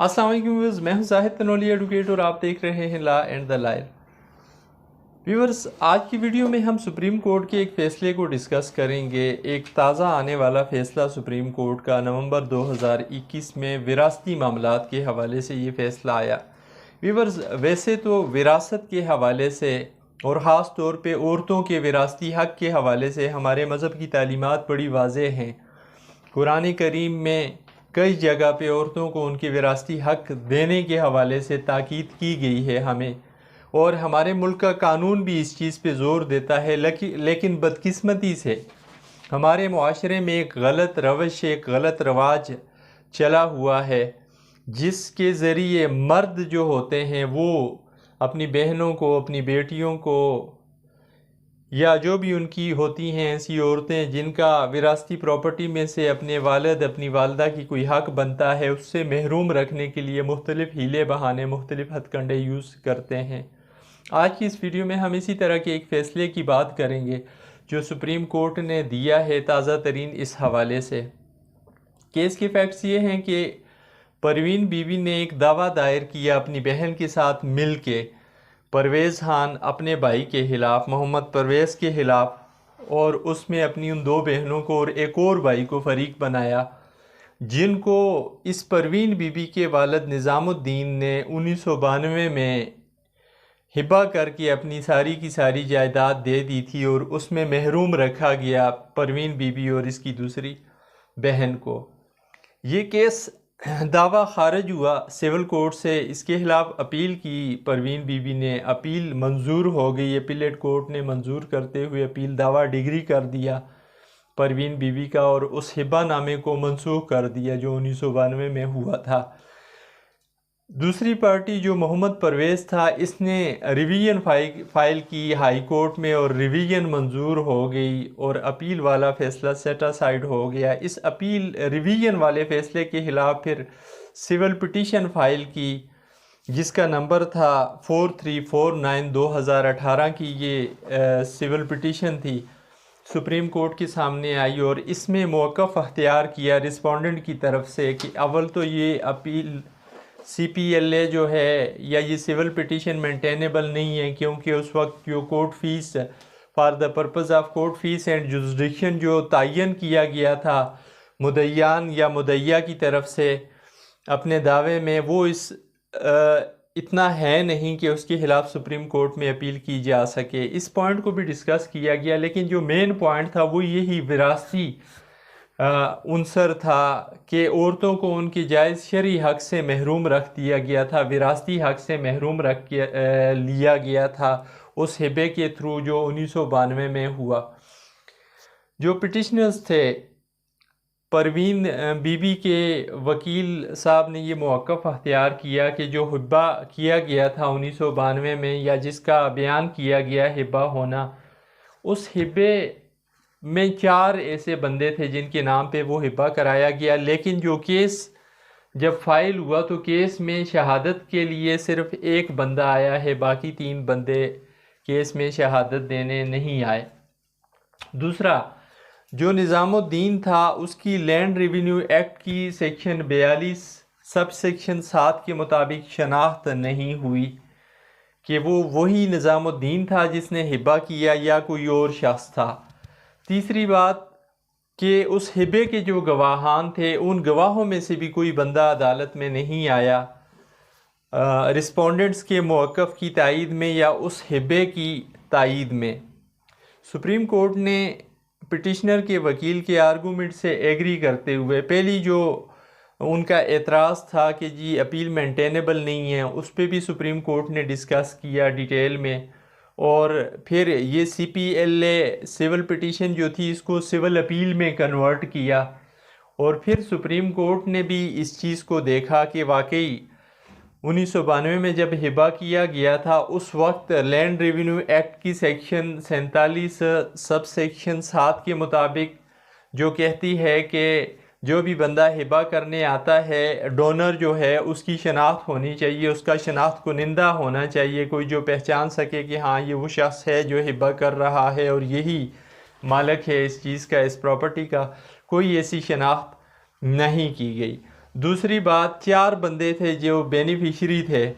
अस्सलाम वालेकुम व्यूअर्स, मैं हूं जाहिद तनोली एडवोकेट और आप देख रहे हैं law and the lawyer. Viewers, आज की वीडियो में हम सुप्रीम कोर्ट के एक फ़ैसले को डिस्कस करेंगे। एक ताज़ा आने वाला फ़ैसला सुप्रीम कोर्ट का नवंबर 2021 में विरासती मामलात के हवाले से ये फ़ैसला आया। व्यूअर्स, वैसे तो विरासत के हवाले से और ख़ास तौर पे औरतों के विरासती हक़ के हवाले से हमारे मज़हब की तालीमात बड़ी वाज़ेह हैं। कुरान करीम में कई जगह पे औरतों को उनके विरासती हक़ देने के हवाले से ताकीद की गई है हमें, और हमारे मुल्क का कानून भी इस चीज़ पे ज़ोर देता है। लेकिन बदकिस्मती से हमारे मुआशरे में एक गलत रवश, एक गलत रवाज चला हुआ है, जिसके ज़रिए मर्द जो होते हैं वो अपनी बहनों को, अपनी बेटियों को, या जो भी उनकी होती हैं ऐसी औरतें जिनका विरासती प्रॉपर्टी में से अपने वालिद, अपनी वालदा की कोई हक़ बनता है, उससे महरूम रखने के लिए मुख्तलिफ़ हीले बहाने, मुख्तलिफ़ हथकंडे यूज़ करते हैं। आज की इस वीडियो में हम इसी तरह के एक फ़ैसले की बात करेंगे जो सुप्रीम कोर्ट ने दिया है ताज़ा तरीन इस हवाले से। केस के फैक्ट्स ये हैं कि परवीन बीबी ने एक दावा दायर किया अपनी बहन के साथ मिल के, परवेज़ खान अपने भाई के ख़िलाफ़, मोहम्मद परवेज़ के ख़िलाफ़, और उसमें अपनी उन दो बहनों को और एक और भाई को फ़रीक बनाया, जिनको इस परवीन बीबी के वालिद निज़ामुद्दीन ने 1992 में हिबा करके अपनी सारी की सारी जायदाद दे दी थी, और उसमें महरूम रखा गया परवीन बीबी और इसकी दूसरी बहन को। ये केस दावा खारिज हुआ सिविल कोर्ट से, इसके खिलाफ अपील की परवीन बीबी ने, अपील मंजूर हो गई। अपीलेट कोर्ट ने मंजूर करते हुए अपील दावा डिग्री कर दिया परवीन बीबी का, और उस हिबा नामे को मनसूख कर दिया जो 1992 में हुआ था। दूसरी पार्टी जो मोहम्मद परवेज़ था, इसने रिवीजन फाइल की हाई कोर्ट में, और रिवीजन मंजूर हो गई और अपील वाला फ़ैसला सेटासाइड हो गया। इस अपील रिवीजन वाले फ़ैसले के ख़िलाफ़ फिर सिविल पिटीशन फाइल की, जिसका नंबर था 4349/2018 की ये सिविल पिटीशन थी, सुप्रीम कोर्ट के सामने आई, और इसमें मौक़िफ़ अख्तियार किया रिस्पोंडेंट की तरफ से कि अव्वल तो ये अपील CPLA जो है, या ये सिविल पिटीशन मेंटेनेबल नहीं है, क्योंकि उस वक्त जो court fees for the purpose of court fees and jurisdiction जो तयन किया गया था मुद्दईयान या मुद्दईया की तरफ से अपने दावे में, वो इतना है नहीं कि उसके ख़िलाफ़ सुप्रीम कोर्ट में अपील की जा सके। इस पॉइंट को भी डिस्कस किया गया, लेकिन जो मेन पॉइंट था वो यही विरासती उनसर था कि औरतों को उनकी जायज़ शरई हक़ से महरूम रख दिया गया था, विरासती हक़ से महरूम लिया गया था उस हिबे के थ्रू जो 1992 में हुआ। जो पिटिशनर्स थे, परवीन बीबी के वकील साहब ने ये मौक़िफ़ अख्तियार किया कि जो हिबा किया गया था 1992 में, या जिसका बयान किया गया हिबा होना, उस हिबे में 4 ऐसे बंदे थे जिनके नाम पे वो हिबा कराया गया। लेकिन जो केस जब फाइल हुआ तो केस में शहादत के लिए सिर्फ एक बंदा आया है, बाकी 3 बंदे केस में शहादत देने नहीं आए। दूसरा, जो निज़ामुद्दीन था, उसकी लैंड रेवेन्यू एक्ट की सेक्शन 42 सब सेक्शन 7 के मुताबिक शनाख्त नहीं हुई कि वो वही निज़ामुद्दीन था जिसने हिबा किया या कोई और शख्स था। तीसरी बात कि उस हिबे के जो गवाहान थे, उन गवाहों में से भी कोई बंदा अदालत में नहीं आया रिस्पोंडेंट्स के मौक़िफ़ की तायीद में या उस हिबे की तायीद में। सुप्रीम कोर्ट ने पिटिशनर के वकील के आर्गूमेंट से एग्री करते हुए, पहली जो उनका एतराज़ था कि जी अपील मेंटेनेबल नहीं है, उस पर भी सुप्रीम कोर्ट ने डिस्कस किया डिटेल में, और फिर ये CPLA सिविल पिटीशन जो थी, इसको सिविल अपील में कन्वर्ट किया, और फिर सुप्रीम कोर्ट ने भी इस चीज़ को देखा कि वाकई 1992 में जब हिबा किया गया था, उस वक्त लैंड रेवेन्यू एक्ट की सेक्शन 47 सब सेक्शन 7 के मुताबिक जो कहती है कि जो भी बंदा हिबा करने आता है, डोनर जो है उसकी शनाख्त होनी चाहिए, उसका शनाख्त कुनिंदा होना चाहिए, कोई जो पहचान सके कि हाँ ये वो शख्स है जो हिबा कर रहा है और यही मालिक है इस चीज़ का, इस प्रॉपर्टी का। कोई ऐसी शनाख्त नहीं की गई। दूसरी बात, 4 बंदे थे जो बेनिफिशरी थे,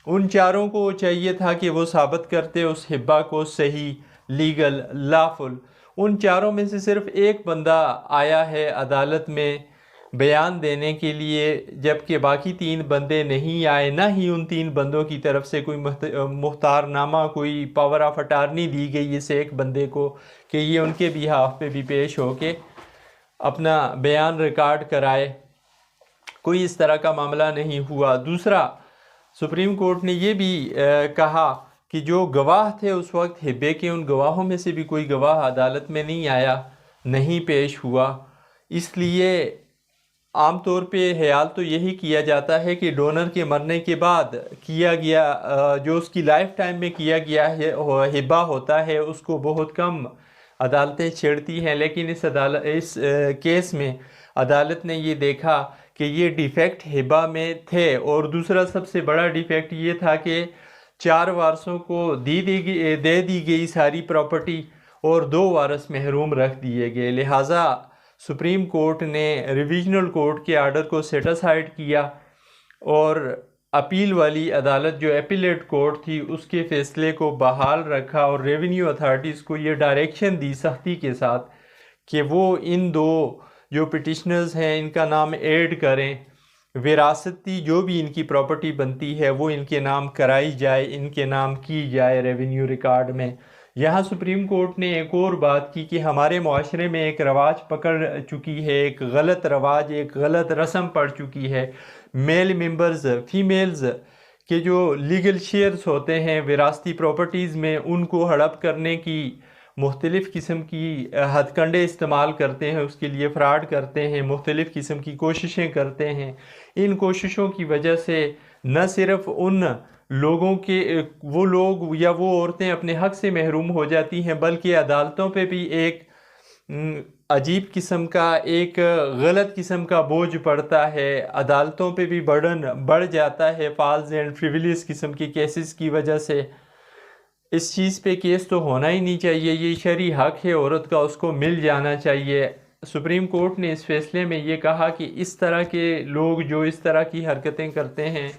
उन चारों को चाहिए था कि वो साबित करते उस हिब्बा को सही, लीगल, लाफुल। उन चारों में से सिर्फ एक बंदा आया है अदालत में बयान देने के लिए, जबकि बाकी 3 बंदे नहीं आए। ना ही उन 3 बंदों की तरफ से कोई मुख्तारनामा, कोई पावर ऑफ अटारनी दी गई इस एक बंदे को कि ये उनके बिहाफ पे भी पेश होके अपना बयान रिकॉर्ड कराए। कोई इस तरह का मामला नहीं हुआ। दूसरा, सुप्रीम कोर्ट ने ये भी कहा कि जो गवाह थे उस वक्त हिब्बे के, उन गवाहों में से भी कोई गवाह अदालत में नहीं आया, नहीं पेश हुआ। इसलिए आम तौर पे ख्याल तो यही किया जाता है कि डोनर के मरने के बाद किया गया जो उसकी लाइफ टाइम में किया गया है हिब्बा होता है, उसको बहुत कम अदालतें छेड़ती हैं। लेकिन इस केस में अदालत ने ये देखा कि ये डिफेक्ट हिब्बा में थे। और दूसरा सबसे बड़ा डिफेक्ट ये था कि 4 वारसों को दे दी गई सारी प्रॉपर्टी और 2 वारस महरूम रख दिए गए। लिहाजा सुप्रीम कोर्ट ने रिविजनल कोर्ट के आर्डर को सेटिस्फाइड किया और अपील वाली अदालत जो एपीलेट कोर्ट थी उसके फ़ैसले को बहाल रखा और रेवेन्यू अथॉरिटीज़ को ये डायरेक्शन दी सख्ती के साथ कि वो इन 2 जो पिटिशनर्स हैं इनका नाम ऐड करें, विरासती जो भी इनकी प्रॉपर्टी बनती है वो इनके नाम कराई जाए, इनके नाम की जाए रेवेन्यू रिकॉर्ड में। यहाँ सुप्रीम कोर्ट ने एक और बात की कि हमारे माशरे में एक रवाज पकड़ चुकी है, एक गलत रवाज, एक गलत रस्म पड़ चुकी है। मेल मेंबर्स फीमेल्स के जो लीगल शेयर्स होते हैं विरासती प्रॉपर्टीज़ में, उनको हड़प करने की मुख्तलिफ़ किस्म की हथकंडे इस्तेमाल करते हैं, उसके लिए फ़्रॉड करते हैं, मुख्तलिफ़ किस्म की कोशिशें करते हैं। इन कोशिशों की वजह से न सिर्फ उन लोगों के वो लोग या वो औरतें अपने हक से महरूम हो जाती हैं, बल्कि अदालतों पे भी एक अजीब किस्म का, एक गलत किस्म का बोझ पड़ता है। अदालतों पे भी बर्डन बढ़ जाता है फॉल्स एंड फ्रिवलियस किस्म के केसेस की वजह से। इस चीज़ पे केस तो होना ही नहीं चाहिए, ये शरई हक है औरत का, उसको मिल जाना चाहिए। सुप्रीम कोर्ट ने इस फैसले में ये कहा कि इस तरह के लोग जो इस तरह की हरकतें करते हैं,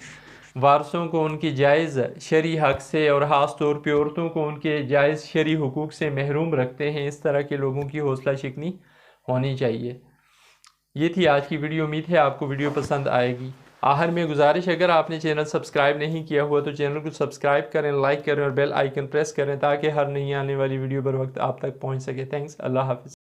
वारसों को उनकी जायज़ शरई हक से और ख़ास तौर पे औरतों को उनके जायज़ शरई हुकूक से महरूम रखते हैं, इस तरह के लोगों की हौसला शिकनी होनी चाहिए। ये थी आज की वीडियो। उम्मीद है आपको वीडियो पसंद आएगी। आखिर में गुजारिश, अगर आपने चैनल सब्सक्राइब नहीं किया हुआ तो चैनल को सब्सक्राइब करें, लाइक करें और बेल आइकन प्रेस करें ताकि हर नई आने वाली वीडियो बर वक्त आप तक पहुंच सके। थैंक्स। अल्लाह हाफ़िज़।